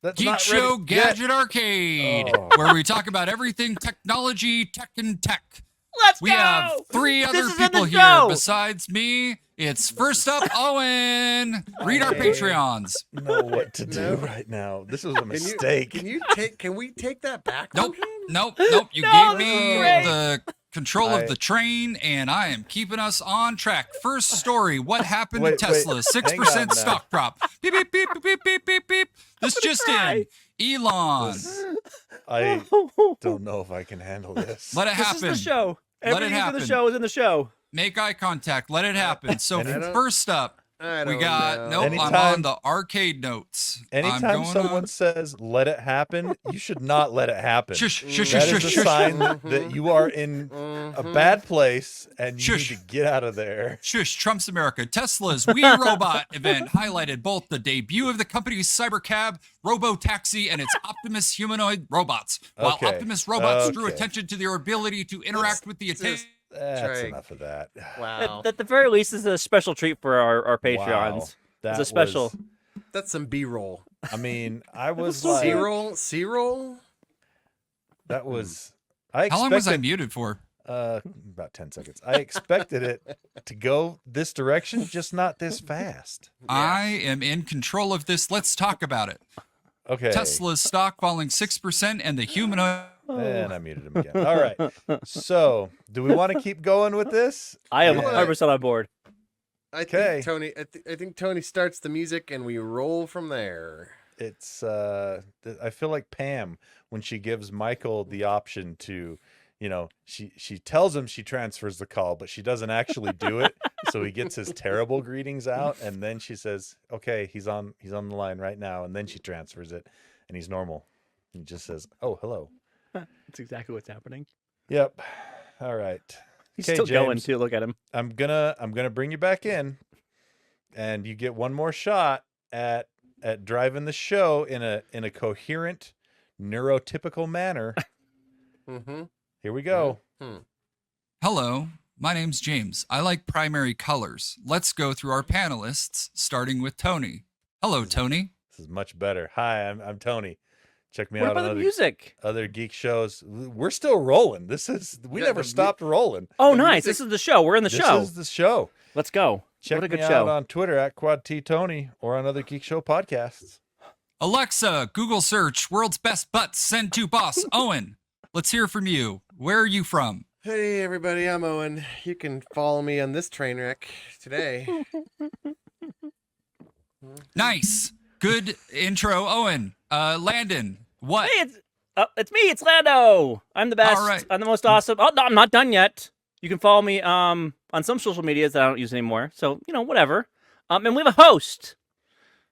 Geekshow Gadget Arcade, where we talk about everything technology, tech, and tech. Let's go! We have three other people here besides me. It's first up, Owen. Read our Patreons. Know what to do right now. This was a mistake. Can we take that back? Nope. You gave me the control of the train, and I am keeping us on track. First story: what happened to Tesla? 6% stock drop. Beep beep beep beep beep beep beep. This just in. Elon. I don't know if I can handle this. Let it happen. This is the show. Everything in the show is in the show. Make eye contact. Let it happen. So first up, we got know. I'm on the arcade notes. Anytime someone says "let it happen," you should not let it happen. Shush, shush, that shush, is shush, a sign that you are in a bad place and you need to get out of there. Shush, Trump's America. Tesla's We Robot event highlighted both the debut of the company's cybercab, robo-taxi, and its Optimus humanoid robots. While Optimus robots drew attention to their ability to interact with the attention. That's enough of that. Wow. At the very least, this is a special treat for our Patreons. Wow. It's a special. That's some B-roll. I mean, I was like... C-roll? C-roll? That was... How long was I muted for? About 10 seconds. I expected it to go this direction, just not this fast. Yeah. I am in control of this. Let's talk about it. Okay. Tesla's stock falling 6% and the humanoid... And I muted him again. All right. So, do we want to keep going with this? I am 100% on board. I think Tony starts the music and we roll from there. It's I feel like Pam when she gives Michael the option to, she tells him she transfers the call, but she doesn't actually do it. So he gets his terrible greetings out, and then she says, "Okay, he's on the line right now," and then she transfers it, and he's normal. He just says, "Oh, hello." That's exactly what's happening. Yep. All right. He's still James, going too. Look at him. I'm gonna bring you back in, and you get one more shot at driving the show in a coherent, neurotypical manner. Here we go. Hello, my name's James. I like primary colors. Let's go through our panelists, starting with Tony. Hello, Tony. This is much better. Hi, I'm Tony. Check me out on other geek shows. We're still rolling. We never stopped rolling. Oh, nice. This is the show. We're in the show. This is the show. Let's go. Check me out on Twitter at QuadTTony or on other Geek Show podcasts. Alexa, Google search world's best butts, send to boss. Owen, let's hear from you. Where are you from? Hey, everybody. I'm Owen. You can follow me on this train wreck today. Nice. Good intro, Owen. Landon, what? Hey, it's me. It's Lando. I'm the best. All right. I'm the most awesome. Oh, no, I'm not done yet. You can follow me on some social medias that I don't use anymore. So, whatever. And we have a host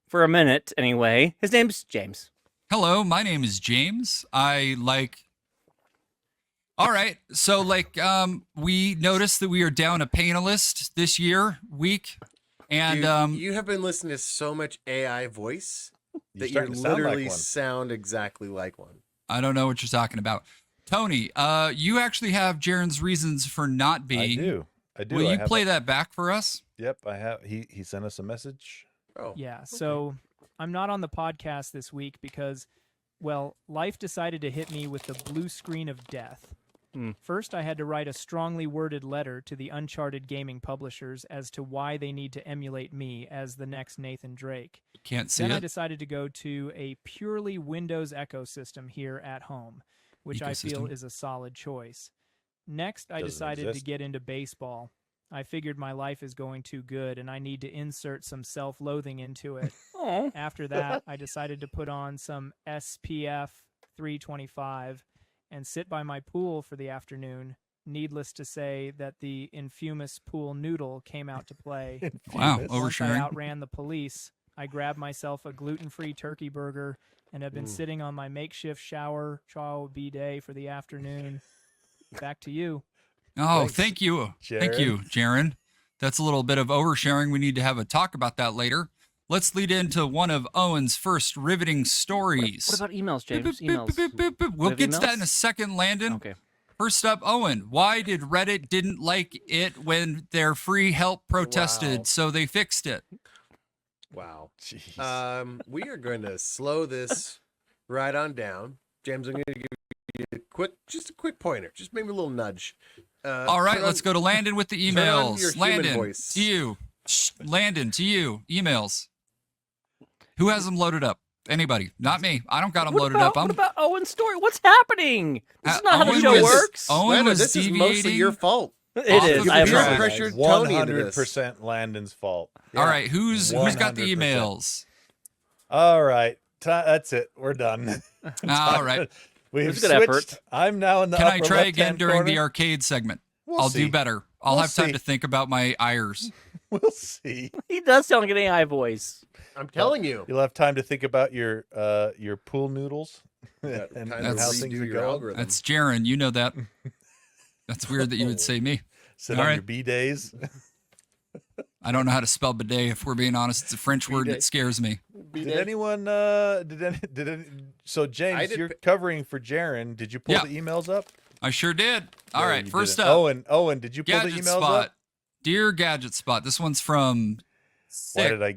for a minute anyway. His name's James. Hello, my name is James. All right. So, we noticed that we are down a panelist this week. And Dude, you have been listening to so much AI voice that you literally sound exactly like one. I don't know what you're talking about. Tony, you actually have Jaren's reasons for not being. I do. Will you play that back for us? Yep, I have. He sent us a message. Oh. Yeah, okay. So I'm not on the podcast this week because, well, life decided to hit me with the blue screen of death. First, I had to write a strongly worded letter to the Uncharted gaming publishers as to why they need to emulate me as the next Nathan Drake. Can't see Then it. I decided to go to a purely Windows ecosystem here at home, which I feel is a solid choice. Next, I decided to get into baseball. I figured my life is going too good and I need to insert some self-loathing into it. After that, I decided to put on some SPF 325 and sit by my pool for the afternoon. Needless to say that the infamous pool noodle came out to play. Wow, Once I oversharing. outran the police, I grabbed myself a gluten-free turkey burger and have been sitting on my makeshift shower chow bidet for the afternoon. Back to you. Oh, Thanks, thank you. Jaren. Thank you, Jaren. That's a little bit of oversharing. We need to have a talk about that later. Let's lead into one of Owen's first riveting stories. What about emails, James? We'll get to that in a second, Landon. Okay. First up, Owen, why did Reddit didn't like it when their free help protested, so they fixed it? Wow. Jeez. We are going to slow this right on down. James, I'm going to give you just a quick pointer. Just maybe a little nudge. All right, let's go to Landon with the turn on emails. your human Landon, voice. to you. Landon, to you. Emails. Who has them loaded up? Anybody? Not me. I don't got them loaded up. What about Owen's story? What's happening? This is not how the Owen show was- works. Owen Lando, was this is deviating. mostly your fault. It off is. of I the have track. pressured Tony into this. 100% Landon's fault. All right, who's got the 100%. emails? All right. That's it. We're done. All right. We've That's good effort. switched. I'm now in the Can I upper try again left-hand during the corner. arcade segment? We'll I'll see. do better. I'll We'll have time see. to think about my ires. We'll see. He does sound like an AI voice. I'm telling you. You'll have time to think about your pool noodles Yeah, and time to how redo things your are going. algorithm. That's Jaron. You know that. That's weird that you would say me. Sit All on right. your B days. I don't know how to spell bidet. If we're being honest, it's a French word Bidet. that scares me. Did anyone? So James, did you're pi- covering for Jaron. Did you pull Yeah. the emails up? I sure did. All No, right, you first didn't. up, Owen, did you pull the Gadget emails Spot. up? Dear Gadget Spot, this one's from Why Sick. did I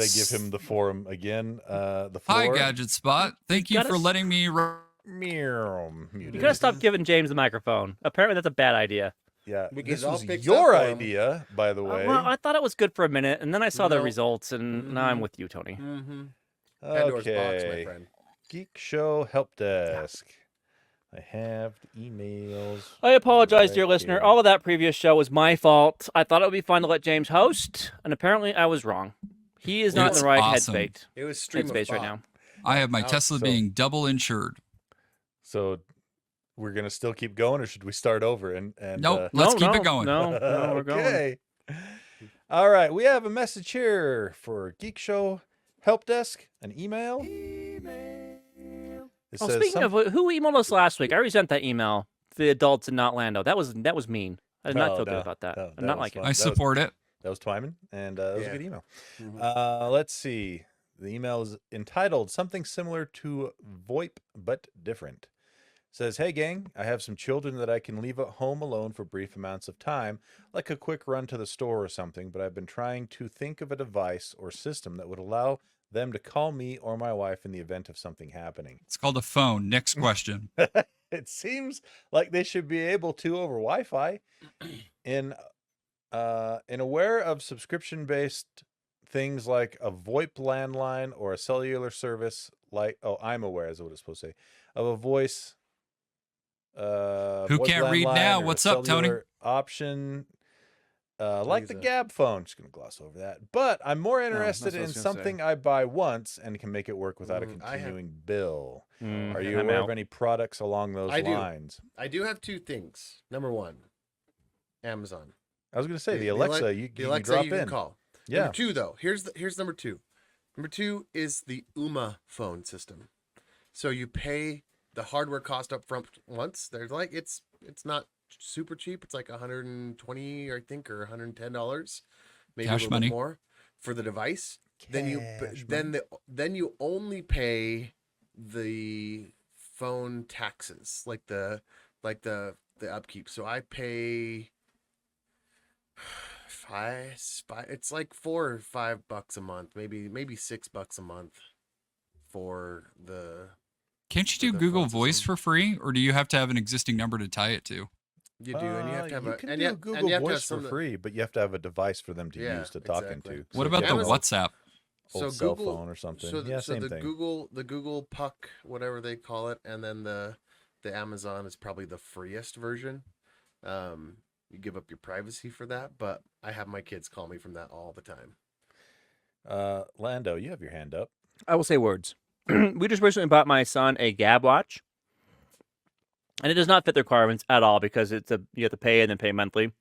give him the forum again? The floor. Hi, Gadget Spot. Thank you gotta for s- letting me. Meow, You muted. gotta stop giving James the microphone. Apparently, that's a bad idea. Yeah, Because this I'll was fix your that for him. idea, by the way. Well, I thought it was good for a minute, and then I saw the No. results, and now I'm with you, Tony. Mm-hmm. Pandora's box, my Okay. friend. Geek Show Helpdesk. I have the emails. I apologize, right dear listener. here. All of that previous show was my fault. I thought it would be fun to let James host, and apparently I was wrong. He is not in It's the right awesome. headspace. It was stream of Headspace right thought. now. I have my Ouch. Tesla So- being double insured. So we're gonna still keep going, or should we start over? And Nope. Let's keep it going. No, we're going. Okay. All right, we have a message here for Geek Show Helpdesk. An email. It Oh, says speaking of who emailed us last week, I resent that email. The adults and not Lando. That was mean. I did not No, feel good no, about that. no, I that did not was like it. fun. I That was- support it. that was Twyman, and that was a Yeah. good email. Mhm. Let's see. The email is entitled something similar to VoIP but different. It says, "Hey gang, I have some children that I can leave at home alone for brief amounts of time, like a quick run to the store or something, but I've been trying to think of a device or system that would allow them to call me or my wife in the event of something happening. It's called a phone. Next question. It seems like they should be able to over Wi-Fi. In aware of subscription-based things like a VoIP landline or a cellular service like I'm aware is what it's supposed to say of a voice. Who VoIP can't read landline now? or a What's up, Tony? cellular option. Like the Lisa. Gab phone, just gonna gloss over that. But I'm more that's interested what I in was gonna something I buy once and can make it work without a Mm, I have- continuing bill. Mm, Are you I'm aware out. of any products along those I do. lines? I do have two things. Number one, Amazon. I was gonna say the The Alexa. Ale- You The can Alexa drop you can in. call. Yeah. Number two, though, here's number two. Number two is the Uma phone system. So you pay the hardware cost up front once. There's like it's not super cheap. It's like $120, I think, or $110, maybe Cash a little money. bit more for the device. Cash Then you only pay the phone taxes, like the upkeep. So I pay it's like $4 or $5 a month, maybe $6 a month for the Can't you do the Google phone Voice system. for free, or do you have to have an existing number to tie it to? you do, and you have to have you a can and do you have, Google and you have to have Voice for some- free, but you have to have a device for them to Yeah, use to talk exactly. into. What So about if the you have an WhatsApp? old cell phone or something? So, Yeah, so same the thing. Google Puck, whatever they call it, and then the Amazon is probably the freest version. You give up your privacy for that, but I have my kids call me from that all the time. Lando, you have your hand up. I will say words. We just recently bought my son a Gab watch, and it does not fit the requirements at all because you have to pay and then pay monthly.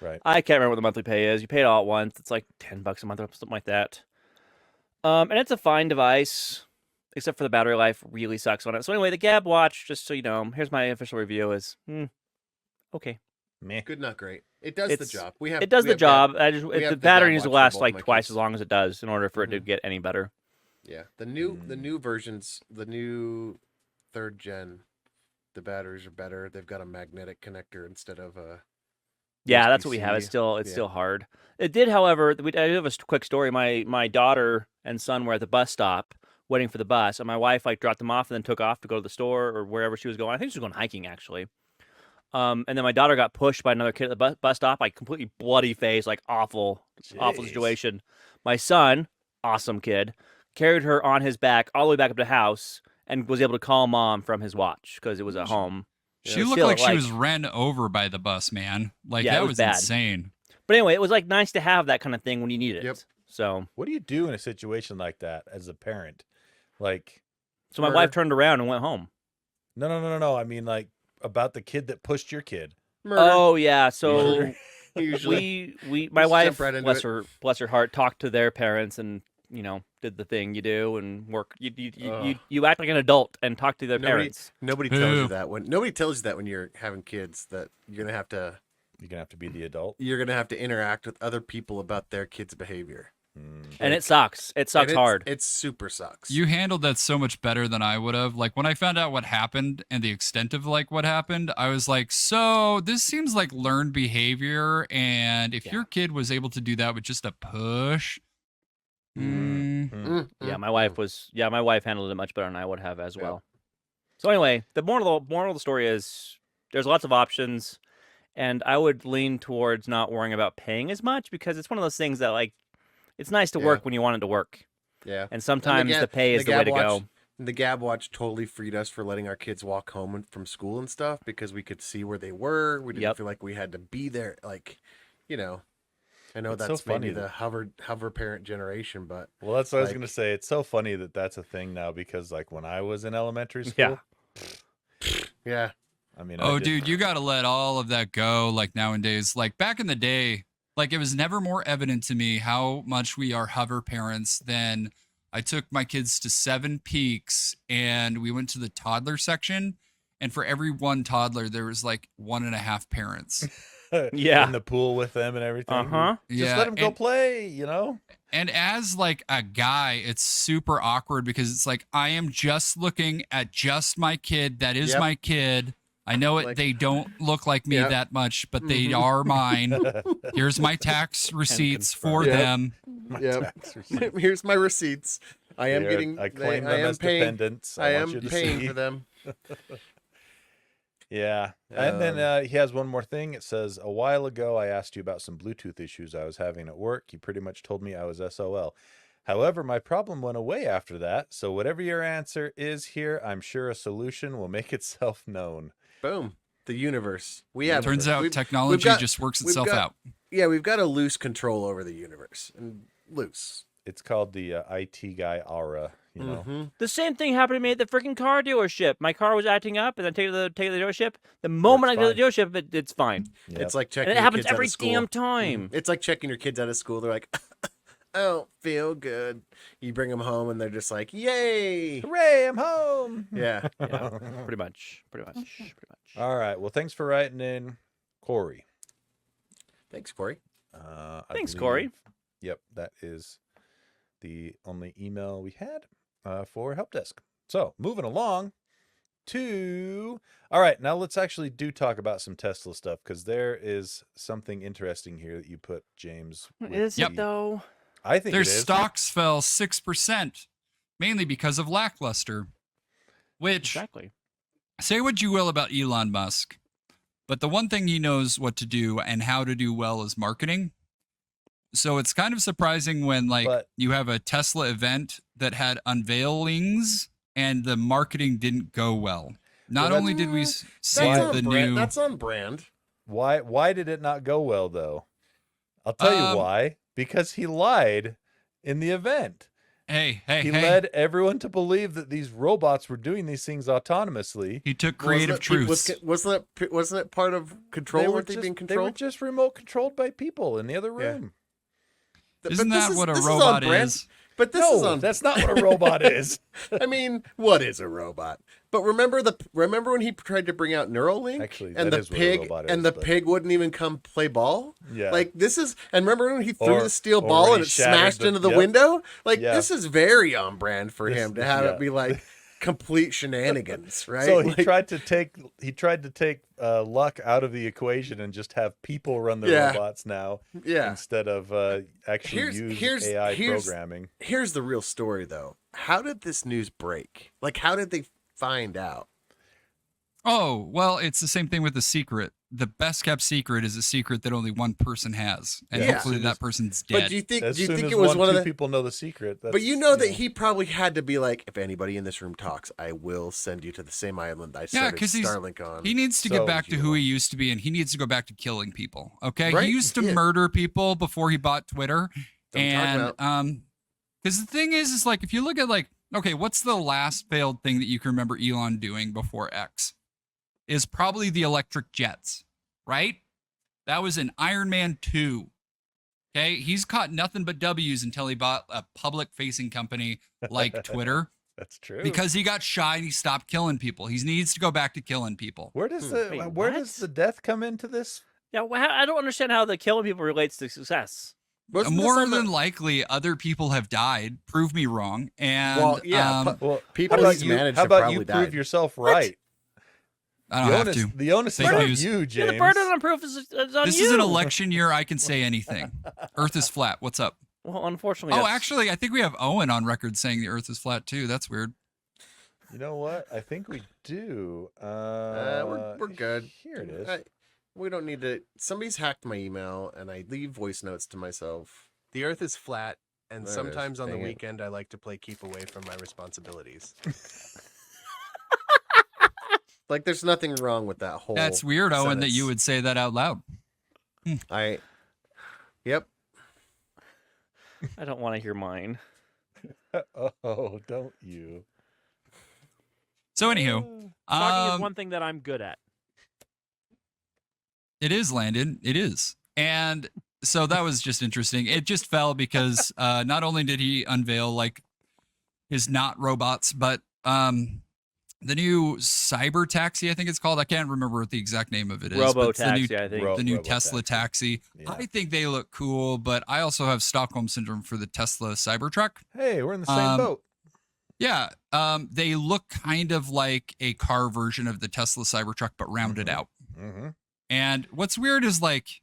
Right. I can't remember what the monthly pay is. You pay it all at once. It's like $10 a month or something like that. And it's a fine device, except for the battery life really sucks on it. So anyway, the Gab watch, just so you know, here's my official review: is okay. Meh. Good, not great. It does the It's- job. We have It does we the have job. Gab- I just we the have the battery Gab needs to watch for last both like my twice kids. as long as it does in order for it to Mhm. get any better. Yeah, the new versions, the new 3rd gen, the batteries are better. They've got a magnetic connector instead of a Yeah, that's what we have. USB-C. It's still hard. It did, however. I do have a quick story. My daughter and son were at the bus stop waiting for the bus, and my wife dropped them off and then took off to go to the store or wherever she was going. I think she was going hiking actually. And then my daughter got pushed by another kid at the bus stop, like completely bloody face, like awful situation. My son, awesome kid, carried her on his back all the way back up to the house and was able to call mom from his watch because it was at home. She looked like she was ran over by the bus, man. Like, yeah, that was bad. Insane. But anyway, it was like nice to have that kind of thing when you need it. Yep. So what do you do in a situation like that as a parent? Like, so my wife turned around and went home. No. I mean, like, about the kid that pushed your kid. Murder. Oh yeah, so Usually. my wife, right bless her heart, talked to their parents and did the thing you do and work. You act like an adult and talk to their parents. Nobody tells you that when you're having kids that you're gonna have to be the adult. You're gonna have to interact with other people about their kids' behavior. And it sucks. It sucks hard. It super sucks. You handled that so much better than I would have. Like, when I found out what happened and the extent of like what happened, I was like, so this seems like learned behavior. And if your kid was able to do that with just a push. Yeah, my wife handled it much better than I would have as well. So anyway, the moral of the story is there's lots of options, and I would lean towards not worrying about paying as much because it's one of those things that, like, it's nice to work when you want it to work. Yeah. And sometimes the pay is the way to go. The Gab Watch totally freed us for letting our kids walk home from school and stuff because we could see where they were. We didn't feel like we had to be there. Like, I know it's that's so maybe the hover parent generation, but that's what I was going to say. It's so funny that that's a thing now because, like, when I was in elementary school. Yeah. I mean, dude, you got to let all of that go. Like, nowadays, like back in the day, like, it was never more evident to me how much we are hover parents than I took my kids to Seven Peaks and we went to the toddler section. And for every one toddler, there was like 1.5 parents. In the pool with them and everything. Just let them go play, And as like a guy, it's super awkward because it's like, I am just looking at just my kid. That is my kid. I know they don't look like me that much, but they are mine. Here's my tax receipts for them. Here's my receipts. I am getting. I claim them as dependents. I am paying for them. Yeah. And then he has one more thing. It says, a while ago, I asked you about some Bluetooth issues I was having at work. You pretty much told me I was SOL. However, my problem went away after that. So whatever your answer is here, I'm sure a solution will make itself known. Boom. The universe. Turns out technology just works itself out. Yeah, we've got a loose control over the universe. And loose. It's called the IT guy aura, The same thing happened to me at the freaking car dealership. My car was acting up, and I take it to the dealership. The moment I go to the dealership, it's fine. Yep. It's like checking. And it happens every damn time. It's like checking your kids out of school. They're like, I don't feel good. You bring them home, and they're just like, "Yay, hooray, I'm home!" Yeah, pretty much. All right. Well, thanks for writing in, Corey. Thanks, Corey. Corey. Yep, that is the only email we had for Helpdesk. So moving along to, all right, now let's actually talk about some Tesla stuff because there is something interesting here that you put, James. Is it though? I think their it is. Stocks fell 6%, mainly because of lackluster. Which, exactly. Say what you will about Elon Musk, but the one thing he knows what to do and how to do well is marketing. So it's kind of surprising when you have a Tesla event that had unveilings and the marketing didn't go well. Not only did we see the new... That's on brand. Why did it not go well, though? I'll tell you why. Because he lied in the event. He led everyone to believe that these robots were doing these things autonomously. He took creative truths. Wasn't it part of control? Weren't they being controlled? They were just remote controlled by people in the other room. Isn't that what a robot is? But that's not what a robot is. I mean, what is a robot? But remember when he tried to bring out Neuralink? Actually, and the pig wouldn't even come play ball? Yeah. Like this is, and remember when he threw the steel ball and it smashed into the window? Like this is very on brand for him to have it be like, complete shenanigans, right? So he tried to take luck out of the equation and just have people run the robots now, instead of actually use AI programming. Here's the real story, though. How did this news break? Like, how did they find out? Oh, well, it's the same thing with The Secret. The best kept secret is a secret that only one person has, and hopefully that person's dead. But do you think it was one of the people know the secret? But you know that he probably had to be like, if anybody in this room talks, I will send you to the same island I started Starlink on. He needs to get back to who he used to be, and he needs to go back to killing people. Okay, right? He used to murder people before he bought Twitter, and because the thing is like if you look at like, okay, what's the last failed thing that you can remember Elon doing before X? Is probably the electric jets, right? That was in Iron Man 2. Okay, he's caught nothing but W's until he bought a public-facing company like Twitter. That's true. Because he got shy and he stopped killing people. He needs to go back to killing people. Where does the death come into this? Yeah, I don't understand how the killing people relates to success. More than likely, other people have died. Prove me wrong. And people he's managed. How have about probably you died. prove yourself right? I don't have to. The onus is on you, James. Yeah, the burden of proof is on you. This is an election year. I can say anything. Earth is flat. What's up? Well, unfortunately. Actually, I think we have Owen on record saying the Earth is flat too. That's weird. You know what? I think we do. We're good. Here it is. We don't need to. Somebody's hacked my email, and I leave voice notes to myself. The Earth is flat, and There it sometimes is. on the Dang it. weekend I like to play keep away from my responsibilities. Like, there's nothing wrong with that whole. That's weird, Owen, that sentence. you would say that out loud. Yep. I don't want to hear mine. Oh, don't you? So, anywho, Talking is one thing that I'm good at. it is Landon. It is. And so that was just interesting. It just fell because not only did he unveil like his not robots, but the new cyber taxi, I think it's called. I can't remember what the exact name of it is. Robo but taxi, the new, I think. The new Robo Tesla taxi. Yeah. I think they look cool, but I also have Stockholm syndrome for the Tesla Cybertruck. Hey, we're in the same boat. Yeah, they look kind of like a car version of the Tesla Cybertruck, but rounded out. Mm-hmm. And what's weird is like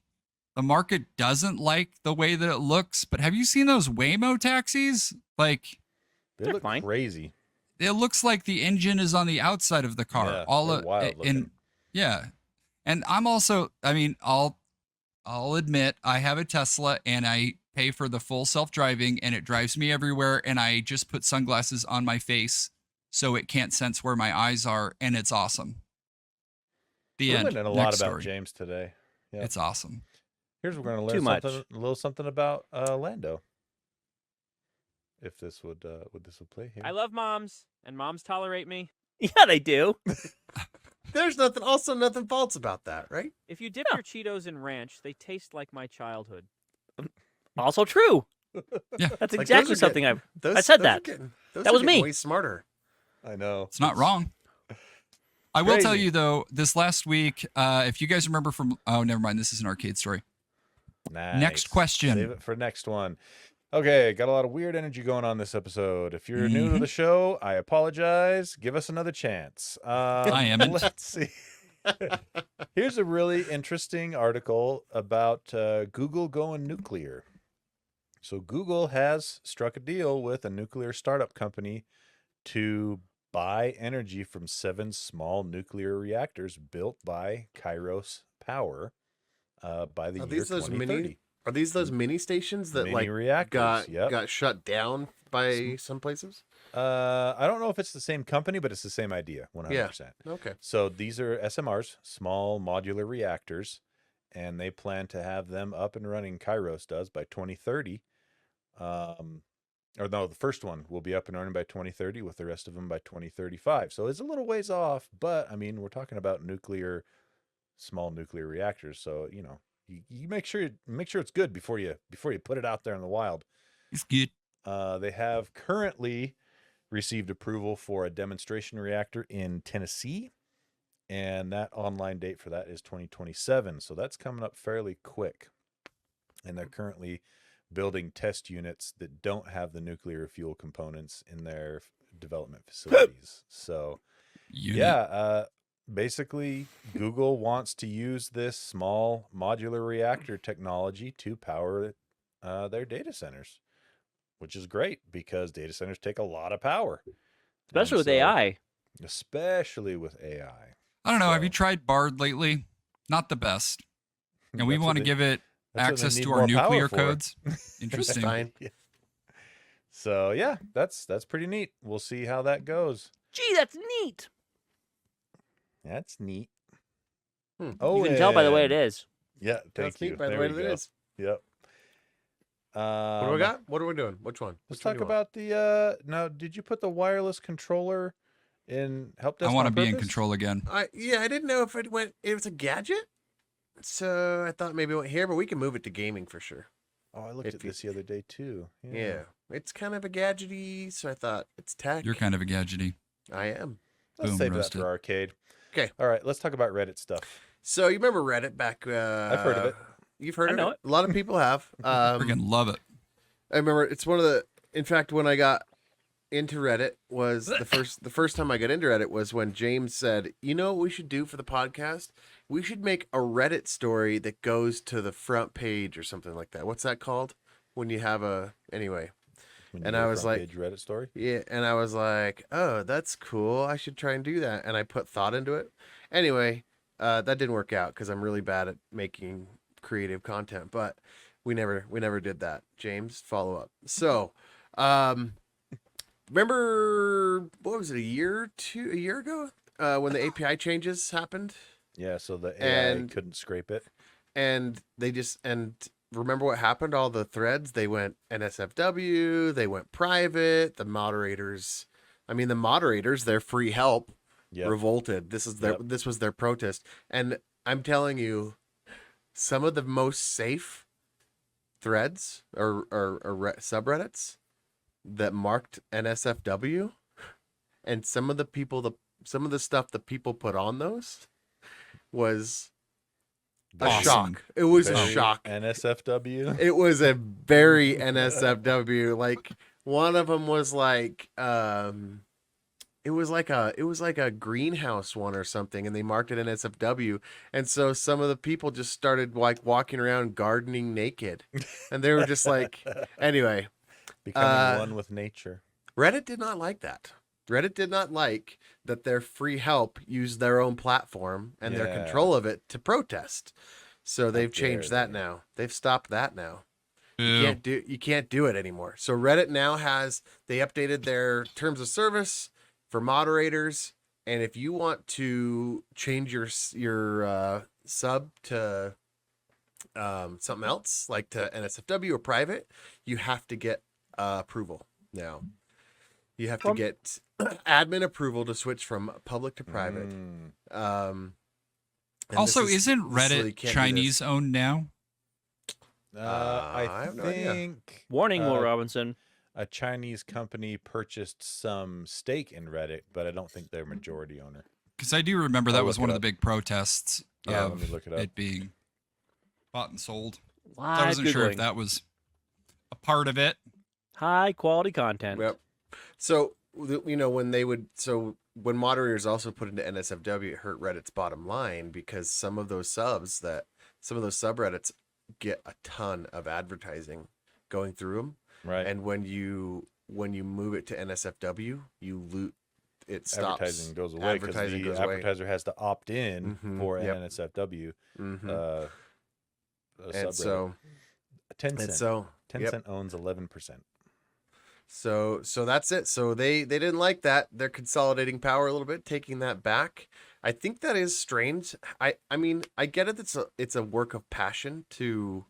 the market doesn't like the way that it looks. But have you seen those Waymo taxis? Like They They're look fine. crazy. it looks like the engine is on the outside of the car. Yeah, all they're wild looking. And I'm also, I mean, I'll admit I have a Tesla and I pay for the full self-driving and it drives me everywhere, and I just put sunglasses on my face so it can't sense where my eyes are, and it's awesome. The We're end. learning a Next lot about story. James today. Yeah. It's awesome. Here's we're going to Too learn much. a little something about Lando. If this would play here. I love moms, and moms tolerate me. Yeah, they do. There's nothing false about that, right? If you dip your Cheetos in ranch, they taste like my childhood. Also true. Yeah. That's Like, exactly those are something getting- I said those are that. getting- That was me. Way smarter. I know. It's not wrong. I will tell Crazy. you though, this last week, if you guys remember from, oh, never mind. This is an arcade story. Nice. Next question. Save it for next one. Okay, got a lot of weird energy going on this episode. If you're new to the show, I apologize. Give us another chance. I am. Let's see. Here's a really interesting article about Google going nuclear. So Google has struck a deal with a nuclear startup company to buy energy from 7 small nuclear reactors built by Kairos Power by the Are year these those 2030. Are these those mini stations that Mini like reactors, yep. got shut down by some places? I don't know if it's the same company, but it's the same idea, 100%. Yeah. Okay. So these are SMRs, small modular reactors, and they plan to have them up and running. Kairos does by 2030. Or no, the first one will be up and running by 2030, with the rest of them by 2035. So it's a little ways off, but I mean, we're talking about small nuclear reactors. So you know, you make sure it's good before you put it out there in the wild. It's good. They have currently received approval for a demonstration reactor in Tennessee, and that online date for that is 2027. So that's coming up fairly quick. And they're currently building test units that don't have the nuclear fuel components in their development facilities. So, basically, Google wants to use this small modular reactor technology to power their data centers, which is great because data centers take a lot of power. Especially with AI. Especially with AI. I don't know. Have you tried Bard lately? Not the best. And we want to give it access to our nuclear codes. Interesting. Fine. Yeah. So yeah, that's pretty neat. We'll see how that goes. Gee, that's neat. That's neat. Oh, you can tell by the way it is. Yeah, thank you. Neat by the way it is. Yep. What do we got? What are we doing? Which one? Let's talk about the. Now, did you put the wireless controller in Helpdesk? I want to be in control again. I didn't know if it went. It was a gadget, so I thought maybe it went here, but we can move it to gaming for sure. Oh, I looked at this the other day too. Yeah, it's kind of a gadgety, so I thought it's tech. You're kind of a gadgety. I am. Let's Boom, save roasted. that for arcade. Okay. All right, let's talk about Reddit stuff. So you remember Reddit back? I've heard of it. You've heard I of know it? A lot of people have. Freaking love it. I remember it's one of the. In fact, when I got into Reddit, was the first time I got into Reddit was when James said, "You know what we should do for the podcast? We should make a Reddit story that goes to the front page or something like that. What's that called? When you have a anyway." And I was like, Reddit story. Yeah, and I was like, "Oh, that's cool. I should try and do that." And I put thought into it. Anyway, that didn't work out because I'm really bad at making creative content. But we never did that. James, follow up. So, remember what was it? A year ago, when the API changes happened? Yeah. So the AI couldn't scrape it, and they just remember what happened? All the threads, they went NSFW, they went private. The moderators, their free help, revolted. This was their protest. And I'm telling you, some of the most safe threads or subreddits that marked NSFW, and some of the stuff that people put on those was a shock. It was a shock. NSFW. It was a very NSFW. Like one of them was like, it was like a greenhouse one or something, and they marked it NSFW. And so some of the people just started like walking around gardening naked, and they were just like, anyway, becoming one with nature. Reddit did not like that. Reddit did not like that their free help used their own platform and their control of it to protest. So they've changed that now. They've stopped that now. You can't do it anymore. So Reddit now they updated their terms of service for moderators, and if you want to change your sub to something else, like to NSFW or private, you have to get approval now. You have to get admin approval to switch from public to private. Also, isn't Reddit Chinese owned now? I have no think. idea. Warning, Will Robinson. A Chinese company purchased some stake in Reddit, but I don't think they're majority owner. Because I do remember that was one of the big protests let me look it up. it being bought and sold. Live I wasn't sure if Googling. that was a part of it. High quality content. Yep. So when moderators also put into NSFW, it hurt Reddit's bottom line because some of those subreddits get a ton of advertising going through them. Right. And when you move it to NSFW, it stops. Advertising goes away because the advertiser has to opt in for an NSFW. And so Tencent owns 11%. So that's it. So they didn't like that. They're consolidating power a little bit, taking that back. I think that is strange. I mean, I get it. It's a work of passion to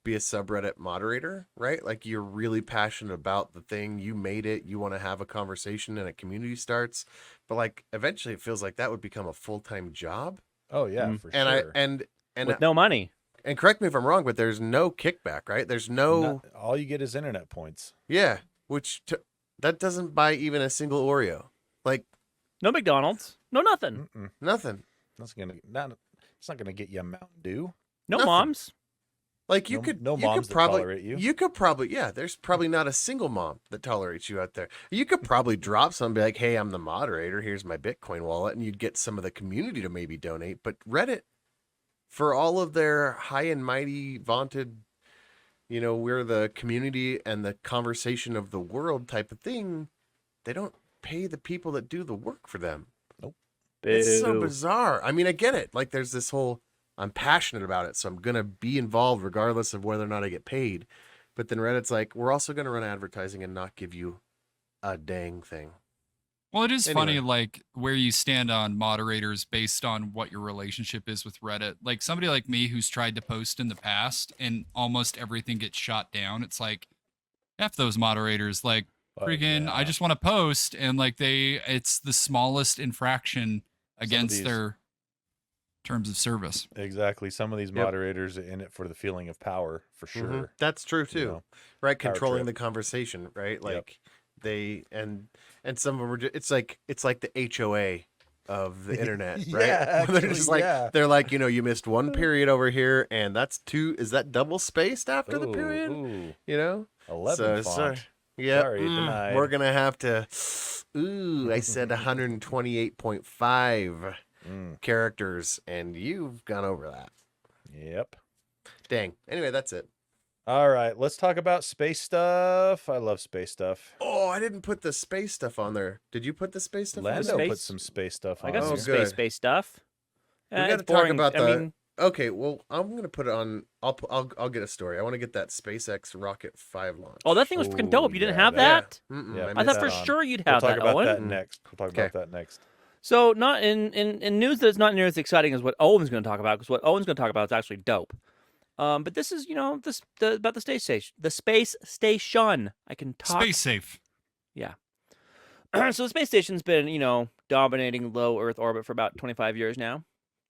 be a subreddit moderator, right? Like you're really passionate about the thing. You made it. You want to have a conversation and a community starts. But like eventually it feels like that would become a full-time job. Oh yeah, for and sure. And with no money. And correct me if I'm wrong, but there's no kickback, right? There's no all you get is internet points. Yeah, that doesn't buy even a single Oreo. Like no McDonald's, no nothing. Nothing. It's not gonna get you a Mountain Dew. No Nothing. moms. Like you no could moms that probably tolerate you. You could probably there's probably not a single mom that tolerates you out there. You could probably drop some and be like, hey, I'm the moderator, here's my Bitcoin wallet, and you'd get some of the community to maybe donate. But Reddit, for all of their high and mighty vaunted, we're the community and the conversation of the world type of thing, they don't pay the people that do the work for them. Nope. It's so bizarre. I mean, I get it. Like there's this whole, I'm passionate about it, so I'm going to be involved regardless of whether or not I get paid. But then Reddit's like, we're also going to run advertising and not give you a dang thing. Well, it is funny, like, where you stand on moderators based on what your relationship is with Reddit. Like, somebody like me who's tried to post in the past and almost everything gets shot down. It's like, F those moderators. Like, freaking, I just want to post, and, like, it's the smallest infraction against their terms of service. Exactly. Some of these moderators are in it for the feeling of power, for sure. Mm-hmm. That's true too, right? Controlling trip. the conversation, right? Like they and some of them are it's like the HOA of the internet, right? Actually, they're just like they're like, you missed one period over here, and that's two. Is that double spaced after the period? Ooh. 11 font. Yeah, Sorry, denied. we're gonna have to. Ooh, I said 128.5 characters, and you've gone over that. Yep. Dang. Anyway, that's it. All right, let's talk about space stuff. I love space stuff. Oh, I didn't put the space stuff on there. Did you put the space stuff on Lando there? put some space stuff on. I got some good. space stuff. We got to talk about Okay, well, I'm gonna put it on. I'll get a story. I want to get that SpaceX Rocket 5 launch. Oh, that thing was freaking dope. You didn't have Yeah. that? Yeah, I thought for sure you'd have we'll that, talk about Owen. that next. We'll talk about that next. So, not in news that's not near as exciting as what Owen's going to talk about, because what Owen's going to talk about is actually dope. But this is, about the space station. The space station. I can talk. Space safe. Yeah. So the space station's been, dominating low Earth orbit for about 25 years now,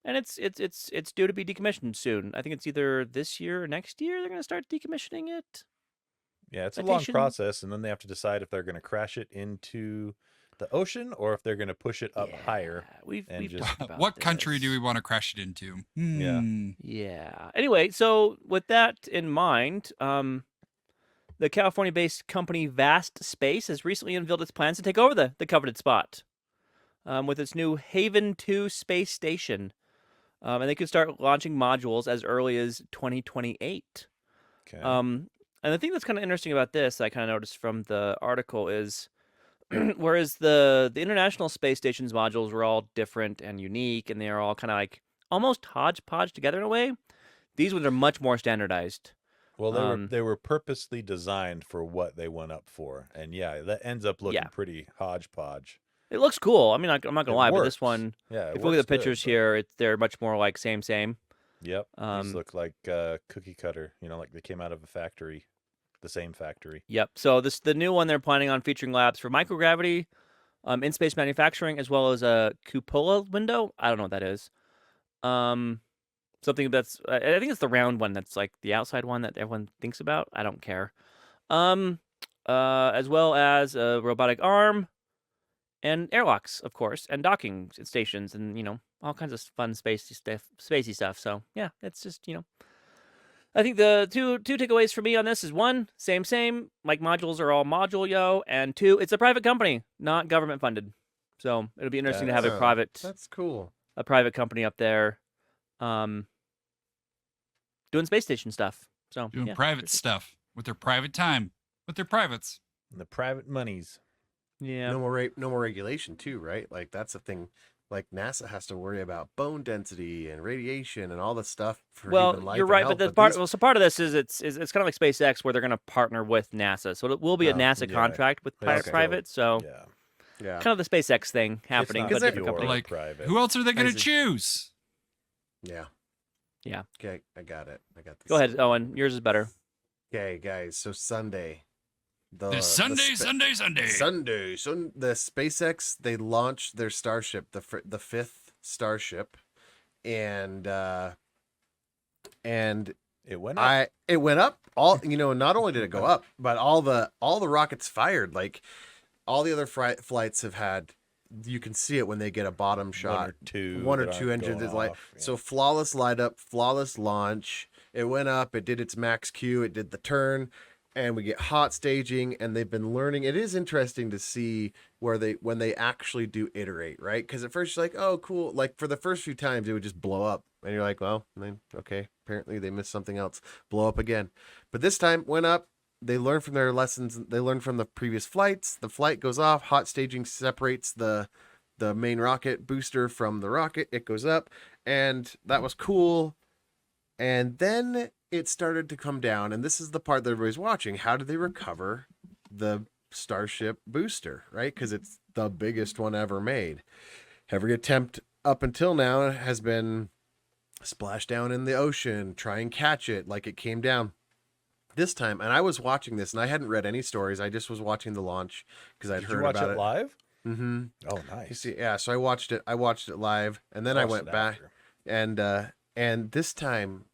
and it's due to be decommissioned soon. I think it's either this year or next year they're going to start decommissioning it. Yeah, it's a long process, and then they have to decide if they're going to crash it into the ocean or if they're going to push it up higher. We've talked about what this. country do we want to crash it into? Yeah. Anyway, so with that in mind, the California-based company Vast Space has recently unveiled its plans to take over the coveted spot with its new Haven 2 space station. And they could start launching modules as early as 2028. Okay. And the thing that's kind of interesting about this, I kind of noticed from the article, is whereas the International Space Station's modules were all different and unique, and they are all kind of like almost hodgepodge together in a way, these ones are much more standardized. Well, they were purposely designed for what they went up for, and that ends up looking pretty hodgepodge. It looks cool. I mean, I'm not gonna lie, but this one, if you look at the pictures here, they're much more like same. Yep. These look like cookie cutter. Like they came out of a factory, the same factory. Yep. So the new one they're planning on featuring labs for microgravity, in-space manufacturing, as well as a cupola window. I don't know what that is. Something that's I think it's the round one that's like the outside one that everyone thinks about. I don't care. As well as a robotic arm and airlocks, of course, and docking stations, and all kinds of fun spacey stuff. So yeah, it's just I think the two takeaways for me on this is, one, same. Like, modules are all module, and two, it's a private company, not government funded. So it'll be interesting to have a private. That's cool. A private company up there, doing space station stuff. So doing private stuff with their private time, with their privates, and the private monies. Yeah. No more regulation too, right? Like that's the thing. Like NASA has to worry about bone density and radiation and all the stuff for human life. You're right, but part of this is it's kind of like SpaceX, where they're going to partner with NASA, so it will be a NASA contract with private. So yeah, kind of the SpaceX thing happening, but different company. Like, who else are they going to choose? Yeah. Okay, I got it. I got this. Go ahead, Owen. Yours is better. Okay, guys. So Sunday. The Sunday. So the SpaceX, they launched their Starship, the fifth Starship, and it went up. It went up. All not only did it go up, but all the rockets fired. Like all the other flights have had. You can see it when they get a bottom shot. One or two engines. So flawless light up, flawless launch. It went up, it did its max Q, it did the turn, and we get hot staging, and they've been learning. It is interesting to see when they actually do iterate, right? Because at first you're like, oh, cool. Like for the first few times, it would just blow up, and you're like, well, then, okay, apparently they missed something else. Blow up again. But this time, went up. They learned from their lessons. They learned from the previous flights. The flight goes off. Hot staging separates the main rocket booster from the rocket. It goes up, and that was cool. And then it started to come down, and this is the part that everybody's watching. How did they recover the Starship booster, right? Because it's the biggest one ever made. Every attempt up until now has been splash down in the ocean, try and catch it like it came down. This time, and I was watching this, and I hadn't read any stories. I just was watching the launch because I'd heard about it. Did you watch it live? Mm-hmm. Oh, nice. You see, yeah. So I watched it. I watched it live, and then I went back, and this time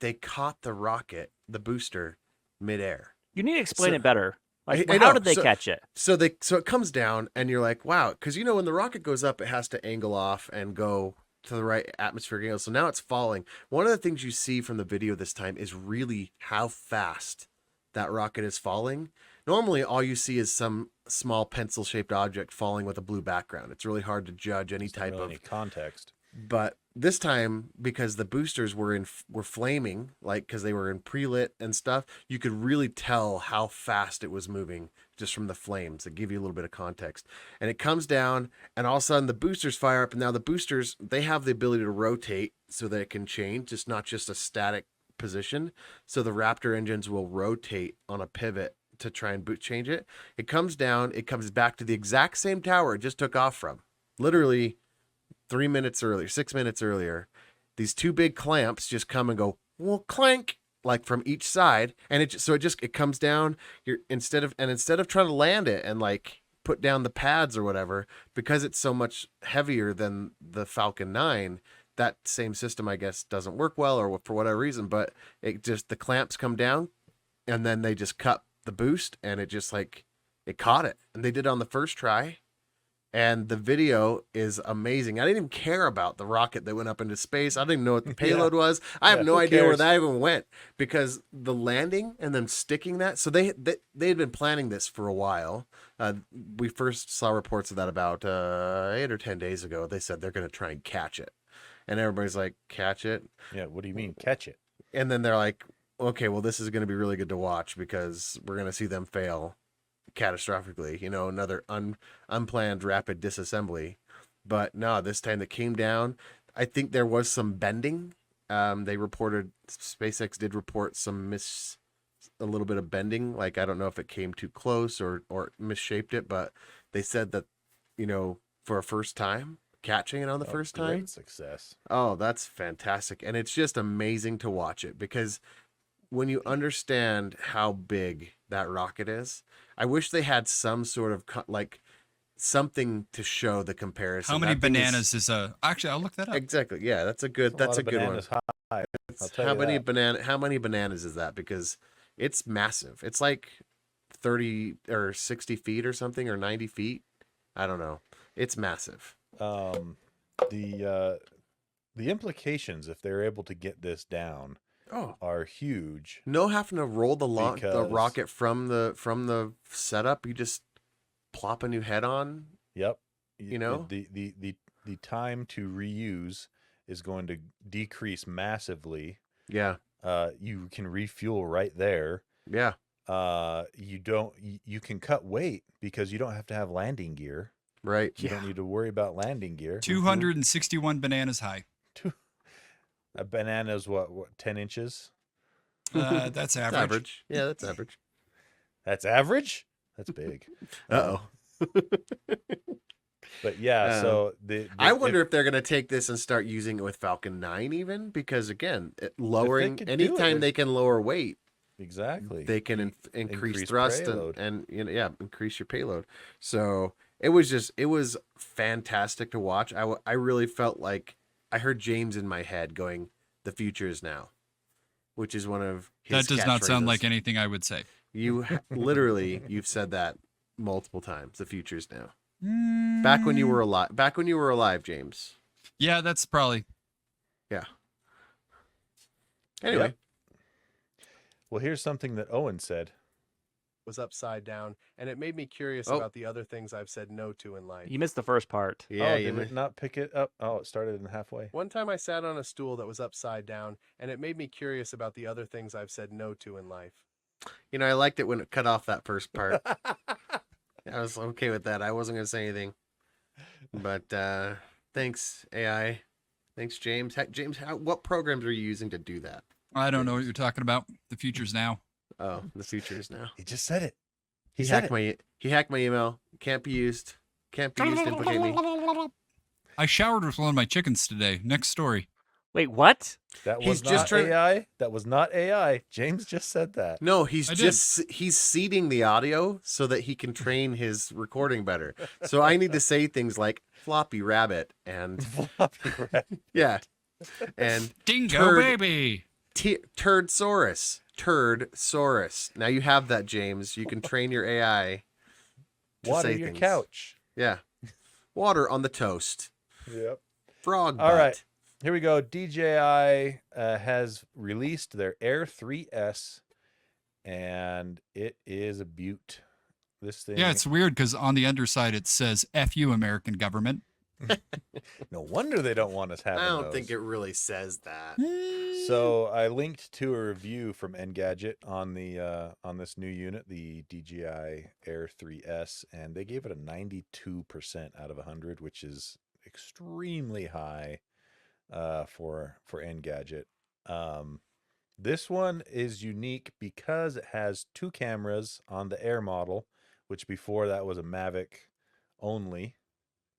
they caught the rocket, the booster, midair. You need to explain it better. Like, I how know. did they catch it? So it comes down, and you're like, wow, because when the rocket goes up, it has to angle off and go to the right atmospheric angle. So now it's falling. One of the things you see from the video this time is really how fast that rocket is falling. Normally, all you see is some small pencil-shaped object falling with a blue background. It's really hard to judge any type of any context. But this time, because the boosters were flaming, like because they were in pre-lit and stuff, you could really tell how fast it was moving just from the flames. It give you a little bit of context. And it comes down, and all of a sudden the boosters fire up. And now the boosters, they have the ability to rotate so that it can change. It's not just a static position. So the Raptor engines will rotate on a pivot to try and change it. It comes down. It comes back to the exact same tower it just took off from. Literally 6 minutes earlier, these two big clamps just come and go, well, clank, like from each side, and it comes down. Instead of trying to land it and like put down the pads or whatever, because it's so much heavier than the Falcon 9, that same system I guess doesn't work well or for whatever reason. But the clamps come down, and then they just cut the boost, and it just like it caught it, and they did it on the first try. And the video is amazing. I didn't even care about the rocket that went up into space. I didn't even know what the payload was. I have no idea where that even went, because the landing and then sticking that. So they had been planning this for a while. We first saw reports of that about 8 or 10 days ago. They said they're going to try and catch it. And everybody's like, catch it? Yeah, what do you mean, catch it? And then they're like, okay, well, this is going to be really good to watch because we're going to see them fail catastrophically, another unplanned rapid disassembly. But no, this time that came down, I think there was some bending. SpaceX did report a little bit of bending. Like, I don't know if it came too close or misshaped it, but they said that, for a first time, catching it on the first time. Great success. Oh, that's fantastic. And it's just amazing to watch it, because when you understand how big that rocket is, I wish they had some sort of something to show the comparison. How many bananas is actually, I'll look that up. Exactly. Yeah, that's a good one. High. How many bananas is that? Because it's massive. It's like 30 or 60 feet or something, or 90 feet. I don't know. It's massive. The implications, if they're able to get this down, are huge. No having to roll the rocket from the setup. You just plop a new head on. Yep. The time to reuse is going to decrease massively. Yeah. You can refuel right there. Yeah. You can cut weight because you don't have to have landing gear. Right. You don't need to worry about landing gear. 261 bananas high. A banana is what 10 inches? That's average. Yeah, that's average. That's average? That's big. Uh-oh. But yeah, so I wonder if they're going to take this and start using it with Falcon 9 even, because again, anytime they can lower weight. Exactly. They can increase thrust and increase your payload. So it was fantastic to watch. I really felt like I heard James in my head going, "The future is now," which is one of his That does not sound catchphrases. like anything I would say. You've said that multiple times. The future is now. Back when you were alive, James. Yeah, that's probably. Yeah. Anyway, Well, here's something that Owen said. Was upside down, and it made me curious Oh. about the other things I've said no to in life. You missed the first part. Yeah, oh, you did it not pick it up? Oh, it started in halfway. One time I sat on a stool that was upside down, and it made me curious about the other things I've said no to in life. I liked it when it cut off that first part. I was okay with that. I wasn't going to say anything. But thanks, AI. Thanks, James. James, what programs are you using to do that? I don't know what you're talking about. The future's now. Oh, the future is now. He just said it. He hacked my email. Can't be used. Can't be used to implicate me. I showered with one of my chickens today. Next story. Wait, what? That was He's not just trying- AI. That was not AI. James just said that. No, I did. he's seeding the audio so that he can train his recording better. So I need to say things like floppy rabbit and Floppy rabbit. yeah, and Dingo Turd. baby. Turdsaurus. Now you have that, James. You can train your AI. to Water say your things. couch. Yeah, water on the toast. Yep. Frog. All butt. right. Here we go. DJI has released their Air 3S, and it is a beaut. This thing. Yeah, it's weird because on the underside it says "F you, American government." No wonder they don't want us having I don't those. think it really says that. So I linked to a review from Engadget on the on this new unit, the DJI Air 3S, and they gave it a 92% out of 100, which is extremely high for Engadget. This one is unique because it has two cameras on the Air model, which before that was a Mavic only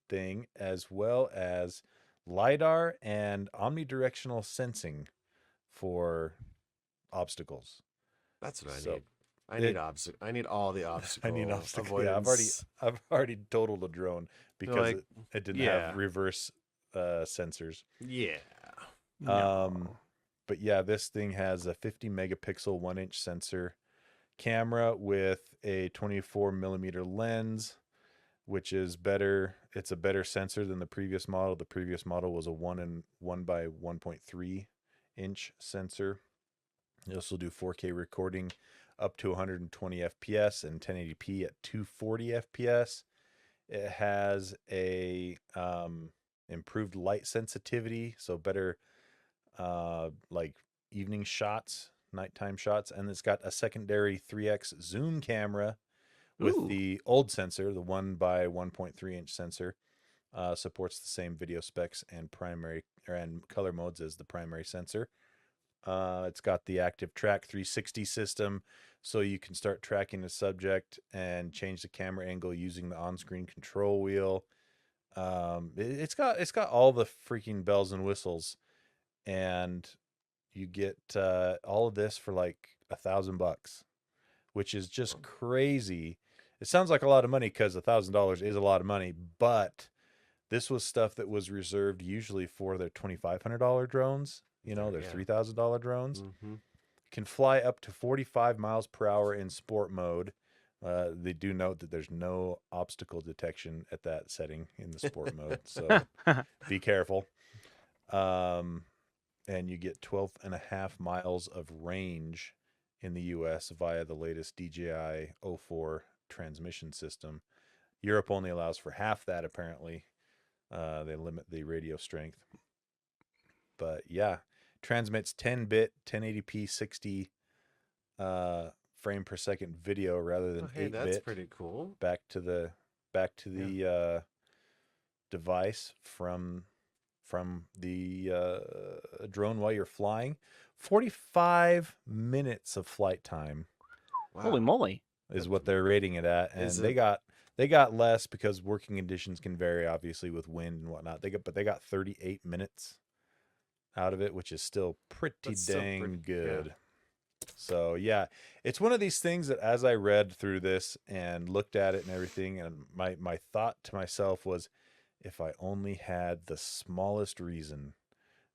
thing, as well as LiDAR and omnidirectional sensing for obstacles. That's what I So, need. I need all the obstacles. I need obstacles. Avoidance. Yeah, I've already totaled a drone because like, it didn't yeah. have reverse sensors. Yeah. But yeah, this thing has a 50 megapixel 1-inch sensor camera with a 24 millimeter lens, which is better. It's a better sensor than the previous model. The previous model was a 1 by 1.3 inch sensor. You also do 4K recording up to 120 FPS and 1080p at 240 FPS. It has a improved light sensitivity, so better like evening shots, nighttime shots, and it's got a secondary 3x zoom camera with the old sensor, the 1 by 1.3 inch sensor. Supports the same video specs and color modes as the primary sensor. It's got the active track 360 system, so you can start tracking the subject and change the camera angle using the on-screen control wheel. It's got all the freaking bells and whistles, and you get all of this for like $1,000, which is just crazy. It sounds like a lot of money because $1,000 is a lot of money, but this was stuff that was reserved usually for their $2,500 drones. Their $3,000 drones. Mm-hmm. Can fly up to 45 miles per hour in sport mode. They do note that there's no obstacle detection at that setting in the sport mode, so be careful. And you get 12.5 miles of range in the US via the latest DJI 04 transmission system. Europe only allows for half that, apparently. They limit the radio strength. But yeah, transmits 10-bit 1080p 60 frame per second video rather than 8-bit. That's pretty cool. Back to the device from the drone while you're flying. 45 minutes of flight time. Wow. Holy moly. Is what they're rating it at, and Is they got less because working conditions can vary, obviously, with wind and whatnot. They got 38 minutes out of it, which is still pretty dang good. Yeah. So yeah, it's one of these things that as I read through this and looked at it and everything, and my thought to myself was, if I only had the smallest reason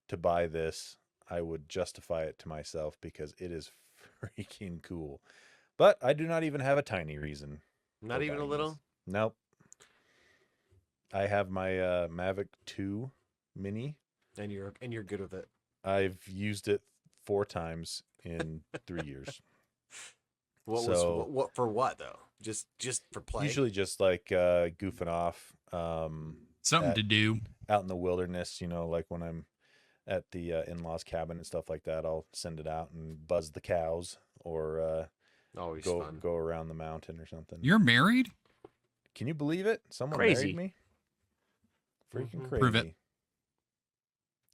to buy this, I would justify it to myself because it is freaking cool. But I do not even have a tiny reason. Not even a little? This. Nope. I have my Mavic 2 Mini. And you're good with it. I've used it 4 times in 3 years. What for what though? Just for play? Usually just like goofing off. Something to do. Out in the wilderness, like when I'm at the in-laws cabin and stuff like that, I'll send it out and buzz the cows or Always fun. go around the mountain or something. You're married? Can you believe it? Someone Crazy. married me? Freaking crazy. Prove it.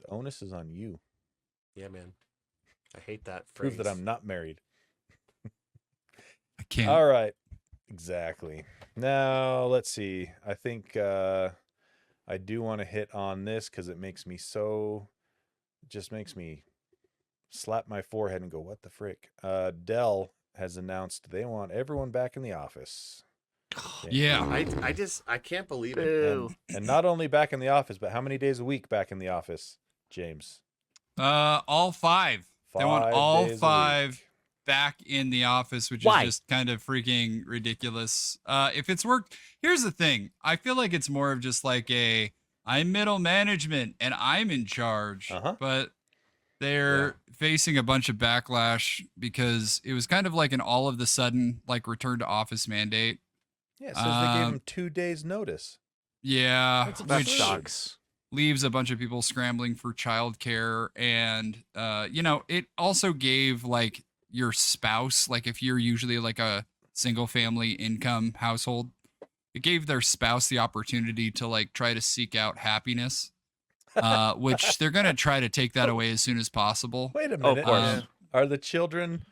The onus is on you. Yeah, man. I hate that phrase. Prove that I'm not married. I can't. All right. Exactly. Now, let's see. I think I do want to hit on this because it makes me just makes me slap my forehead and go, what the frick? Dell has announced they want everyone back in the office. Yeah. I can't believe it. And not only back in the office, but how many days a week back in the office, James? All 5. They want all 5 back in the office, which is just kind of freaking ridiculous. If it's worked, here's the thing. I feel like it's more of just like I'm middle management and I'm in charge, but they're facing a bunch of backlash because it was kind of like an all of the sudden like return to office mandate. Yeah, it says they gave them 2 days notice. Yeah, That sucks. Leaves a bunch of people scrambling for childcare, and it also gave like your spouse, like if you're usually like a single family income household, it gave their spouse the opportunity to like try to seek out happiness, which they're gonna try to take that away as soon as possible. Wait a minute, are the children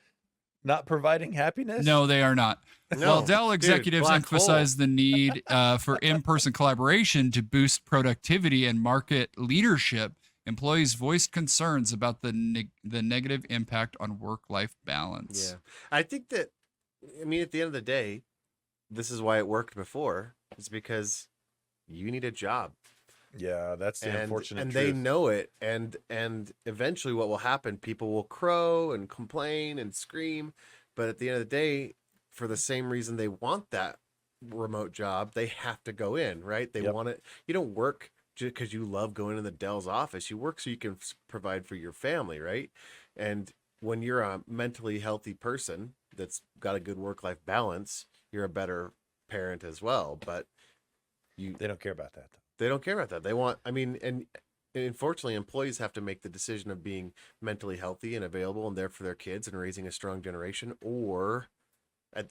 not providing happiness? No, they are not. No, Well, Dell executives emphasized the need for in-person collaboration to boost productivity and market leadership. Employees voiced concerns about the negative impact on work-life balance. Yeah. I think that, at the end of the day, this is why it worked before. It's because you need a job. Yeah, that's the unfortunate and truth. they know it. And eventually what will happen, people will crow and complain and scream. But at the end of the day, for the same reason they want that remote job, they have to go in, right? They want it. You don't work just because you love going to the Dell's office. You work so you can provide for your family, right? And when you're a mentally healthy person that's got a good work-life balance, you're a better parent as well. But they don't care about that, though. They don't care about that. They want, and unfortunately, employees have to make the decision of being mentally healthy and available and there for their kids and raising a strong generation, or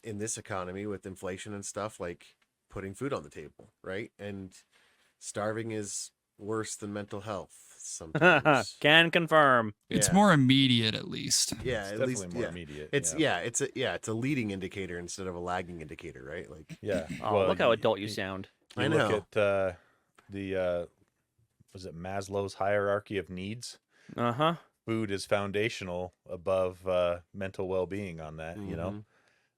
in this economy with inflation and stuff, like putting food on the table, right? And starving is worse than mental health sometimes. Can confirm. It's more immediate, at least. Yeah, It's at definitely least more immediate. It's a leading indicator instead of a lagging indicator, right? Like, Oh, look how adult you sound. You I know. look at was it Maslow's hierarchy of needs? Food is foundational above mental well-being on that,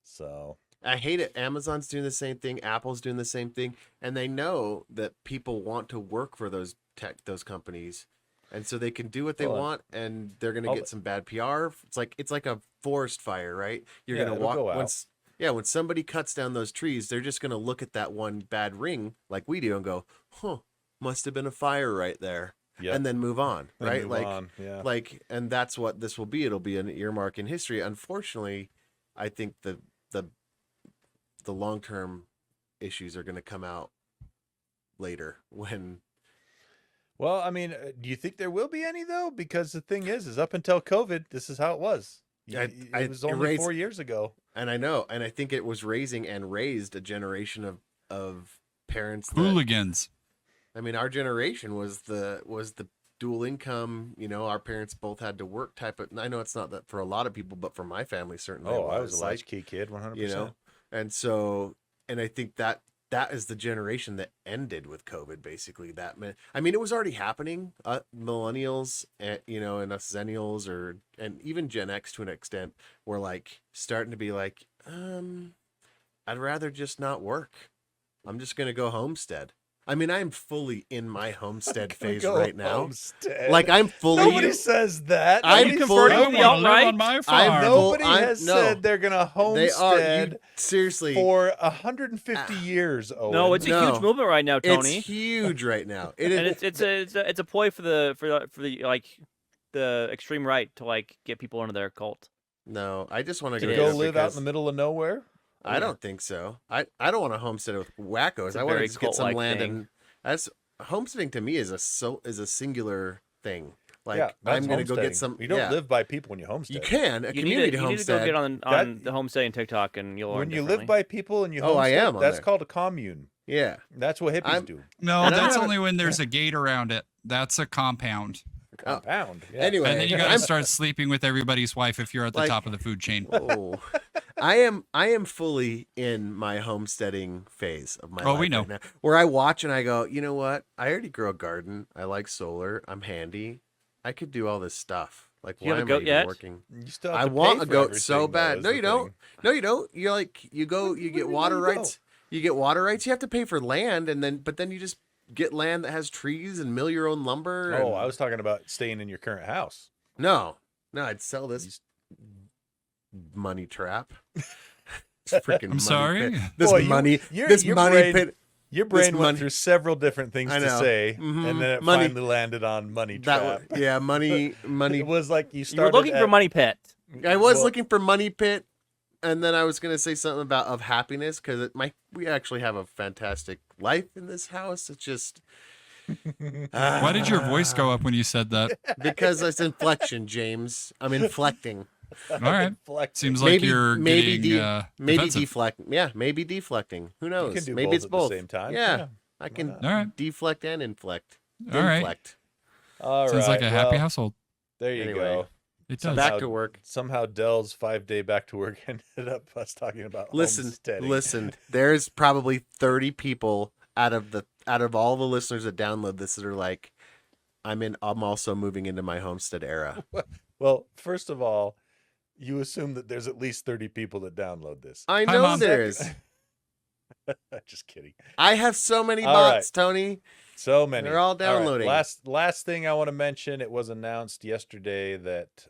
So I hate it. Amazon's doing the same thing. Apple's doing the same thing, and they know that people want to work for those companies, and so they can do what they want, and they're going to get some bad PR. It's like a forest fire, right? You're going to walk when somebody cuts down those trees, they're just going to look at that one bad ring like we do and go, "Huh, must have been a fire right there." And then move on, right? And that's what this will be. It'll be an earmark in history. Unfortunately, I think the long-term issues are going to come out later when. Well, do you think there will be any though? Because the thing is up until COVID, this is how it was. It was only 4 years ago. And I know, and I think it was raised a generation of parents. Hooligans. Our generation was the dual income. Our parents both had to work type of. I know it's not that for a lot of people, but for my family certainly. I was a latchkey kid, 100%. And so, and I think that is the generation that ended with COVID. Basically, it was already happening. Millennials, and us Zennials, and even Gen X to an extent, were like starting to be like, I'd rather just not work. I'm just gonna go homestead. I'm fully in my homestead phase right now. Homestead. Like I'm fully. Nobody says that. I'm converting to the alt-right. On my farm. Nobody has said they're gonna homestead. Seriously for 150 years. Owen. No, it's a huge movement right now, Tony. It's huge right now. And it's a ploy for the extreme right to like get people into their cult. No, I just want to To It go is, live out in the middle of nowhere? I don't think so. I don't want to homestead with wackos. It's a I want to very just get some cult-like land thing. and that's homesteading to me is a singular thing. Like Yeah, that's I'm gonna go homesteading. get some. You don't yeah. live by people when you homestead. You can a You need community to go homestead. get on That- the homesteading TikTok, and you'll learn When you live differently. by people and you Oh, I homestead, am on that's there. called a commune. Yeah, That's what hippies I'm- do. No, And I that's haven't- only when there's a gate around it. That's a compound. Compound. Yeah. Anyway, And then you got to I'm- start sleeping with everybody's wife if you're at the Like- top of the food chain. Oh, I am fully in my homesteading phase of my Oh, life we know. right now, where I watch and I go, you know what? I already grow a garden. I like solar. I'm handy. I could do all this stuff. Like, You have why a am goat I even yet? working? You still have I to pay want a for goat everything, so though, bad. is No, the you don't. thing. No, you don't. You're like you go. You What do get you water mean you rights. You get water rights. You have to pay for land, but then you just get land that has trees and mill your own lumber. Oh, and- I was talking about staying in your current house. no. I'd sell this money trap. This freaking I'm money sorry? pit. This Boy, money. your This money brain, pit. Your brain went money- through several different things I to know. say, Mhm. and then it Money- finally landed on money That trap. yeah, money. It was like you You were started. looking for at- Money Pit. I was well, looking for money pit, and then I was gonna say something about of happiness because we actually have a fantastic life in this house. It's just Why did your voice go up when you said that? because it's inflection, James. I'm inflecting. All right. Flex. Seems like you're getting maybe defensive. deflect. Yeah, maybe deflecting. Who You knows? can do maybe both it's at both. the same time. Yeah, I why can not? All right. deflect and inflect. All right. Inflect. All Sounds like right, a happy well, household. There you Anyway. go. It does. Back to work. Somehow Dell's 5-day back to work ended up us talking about Listen. homesteading. There's probably 30 people out of all the listeners that download this that are like, I'm also moving into my homestead era. Well, first of all, you assume that there's at least 30 people that download this. I Hi, know Mom. there is. Just kidding. I have so many All bots, right. Tony. So many. They're all right, downloading. Last thing I want to mention, it was announced yesterday that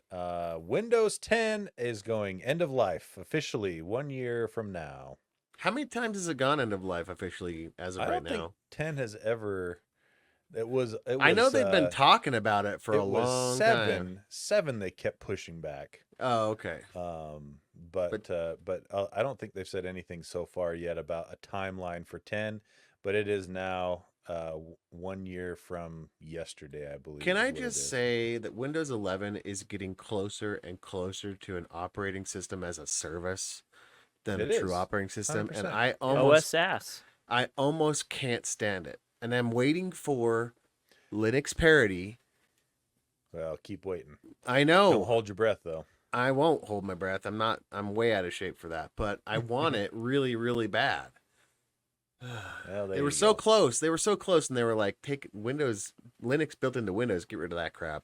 Windows 10 is going end of life officially 1 year from now. How many times has it gone end of life officially as of I right don't think now? 10 has ever. It was. I know they've been talking about it for it a was long seven. time. 7 they kept pushing back. Oh, okay. But I don't think they've said anything so far yet about a timeline for 10. But it is now 1 year from yesterday, I believe. Can is I what it just is. say that Windows 11 is getting closer and closer to an operating system as a service than It a true is. operating system, and 100%. I OS SaaS. almost can't stand it. And I'm waiting for Linux parity. Well, keep waiting. I Don't know. hold your breath though. I won't hold my breath. I'm way out of shape for that, but I want it really, really bad. Well, They were so close. They were so close, and they were like, take Windows, Linux built into Windows, get rid of that crap.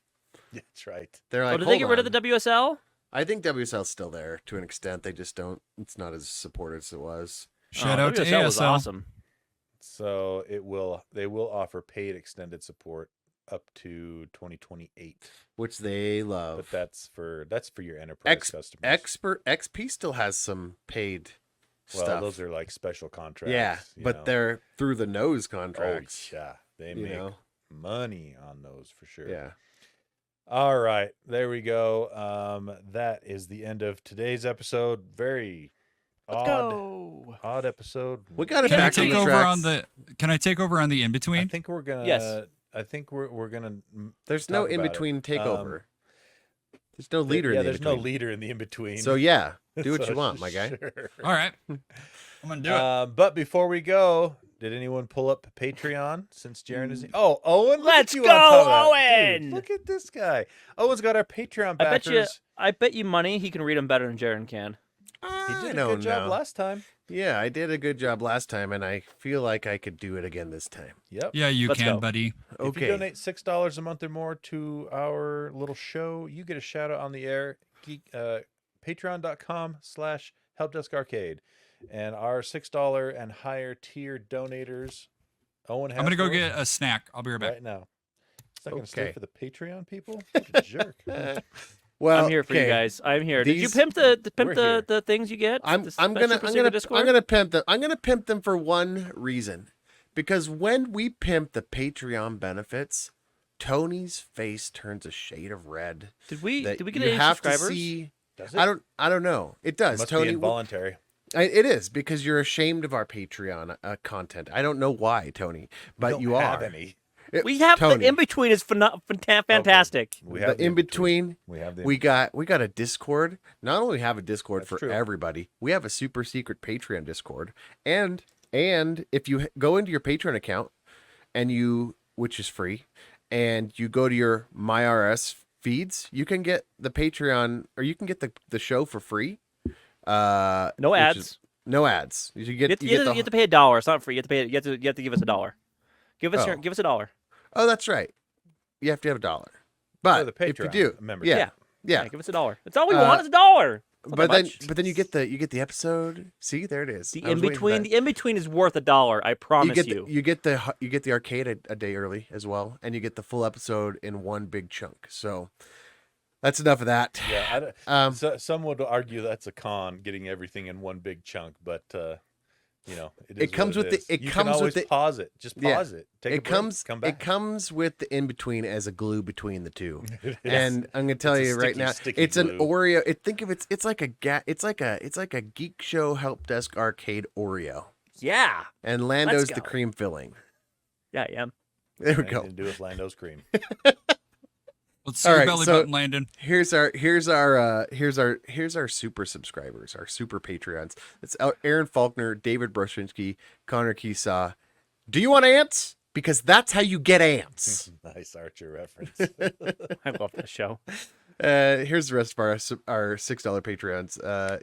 That's right. They're like, Oh, did they get rid of the WSL? I think WSL's still there to an extent. They just don't, it's not as supported as it was. Shout Oh, out to WSL was ASL. awesome. So they will offer paid extended support up to 2028. Which they But love. that's for your enterprise customers. XP still has some paid Well, stuff. those are like special contracts. yeah, you but know. they're through the nose Oh, contracts. yeah, they you make know? money on those for sure. Yeah. All right, there we go. That is the end of today's episode. Very Let's go. odd episode. We got it Can I back on take the over tracks. on the? Can I take over on the in I between? think we're gonna. Yes. I think we're gonna. There's no talk in about it. between takeover. There's no leader Yeah, in the there's no in-between. leader in the in between. So yeah, do what So you want, my guy. sure. All right, I'm gonna do it. But before we go, did anyone pull up Patreon since Jaren is? Oh, Owen! Look Let's at you go, on top of that. Dude, Owen! look at this guy. Owen's got our Patreon I backers. bet you money he can read them better than Jaren can. He did a don't good job know. last time. Yeah, I did a good job last time, and I feel like I could do it again this time. Yep. Yeah, you Let's can, go. buddy. If you Okay. donate $6 a month or more to our little show, you get a shout out on the air. Patreon.com/helpdeskarcade. And our $6 and higher tier donators, Owen has I'm gonna go for us get a snack. I'll be right back. right now. It's not going to stay Okay. for the Patreon people? What a jerk. Well, I'm here for you okay. guys. I'm here. Did you These- pimp We're here. the things you get? I'm The gonna special secret Discord? pimp them. I'm gonna pimp them for one reason, because when we pimp the Patreon benefits, Tony's face turns a shade of red. Did we that get you any have subscribers? to see Does it? I don't know. It does. Must Tony, be involuntary. it is because you're ashamed of our Patreon content. I don't know why, Tony, but We don't have are. any. We have Tony. the in between is fantastic. We have the in between. We have the We got a Discord. Not only have a Discord That's for true. everybody, we have a super secret Patreon Discord. And if you go into your Patreon account which is free, and you go to your MyRS feeds, you can get the Patreon, or you can get the show for free. No ads. No ads. You You have to pay $1. It's not free. You have to pay. You have to give us $1. Give us $1. Oh, that's right. You have to have $1. But the if you Patreon do, membership. yeah. Give us $1. That's all we want. Is $1. But then you get the episode. See, there it is. The in between is worth $1. I promise you. You get the arcade a day early as well, and you get the full episode in one big chunk. So that's enough of that. Yeah, so some would argue that's a con, getting everything in one big chunk, but it comes with the. You can always pause it. Just pause it. Take a break, come back. It comes with the in between as a glue between the two. And I'm gonna tell you right now, it's an Oreo. Think of it. It's like a Geek Show Helpdesk arcade Oreo. Yeah. And Lando's the cream filling. Yeah, yeah. There we go. To do with Lando's cream. Let's see your belly button, Landon. Here's our super subscribers, our super Patreons. It's Aaron Faulkner, David Broshinsky, Connor Keesaw. Do you want ants? Because that's how you get ants. Nice Archer reference. I love that show. Here's the rest of our $6 Patreons.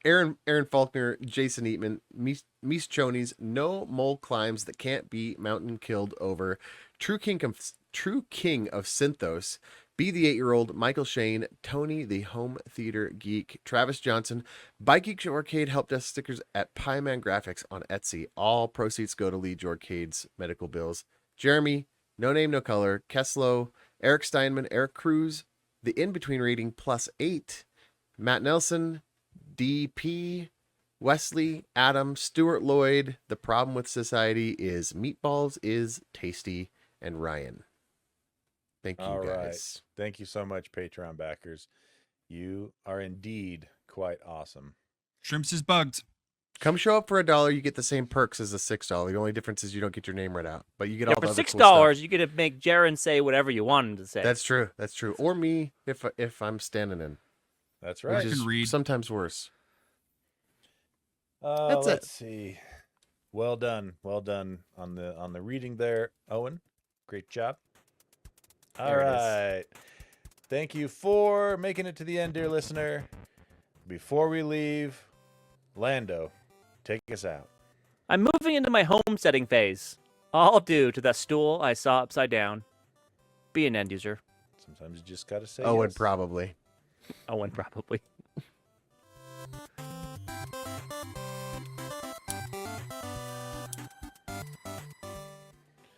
Aaron Faulkner, Jason Eatman, Mies Chonies, No Mole Climbs That Can't Be Mountain Killed Over, True King of Synthos, Be the 8-Year-Old, Michael Shane, Tony the Home Theater Geek, Travis Johnson, Buy Geekshow Arcade Helpdesk stickers at Pieman Graphics on Etsy. All proceeds go to Lead Arcade's medical bills. Jeremy, No Name No Color, Keslow, Eric Steinman, Eric Cruz, The In Between Rating +8, Matt Nelson, DP, Wesley, Adam, Stuart Lloyd. The Problem with Society is Meatballs is Tasty, and Ryan. Thank you, guys. Right. Thank you so much, Patreon backers. You are indeed quite awesome. Shrimps is bugged. Come show up for $1. You get the same perks as a $6. The only difference is you don't get your name read out, but you get all the other for cool $6. stuff. You get to make Jaron say whatever you want him to say. That's true. Or me if I'm standing in. That's right. Which is sometimes worse. Let's see. Well done on the reading there, Owen. Great job. All right. Thank you for making it to the end, dear listener. Before we leave, Lando, take us out. I'm moving into my homesteading phase. All due to that stool I saw upside down. Be an end user. Sometimes you just gotta say Owen yes. probably. Owen probably.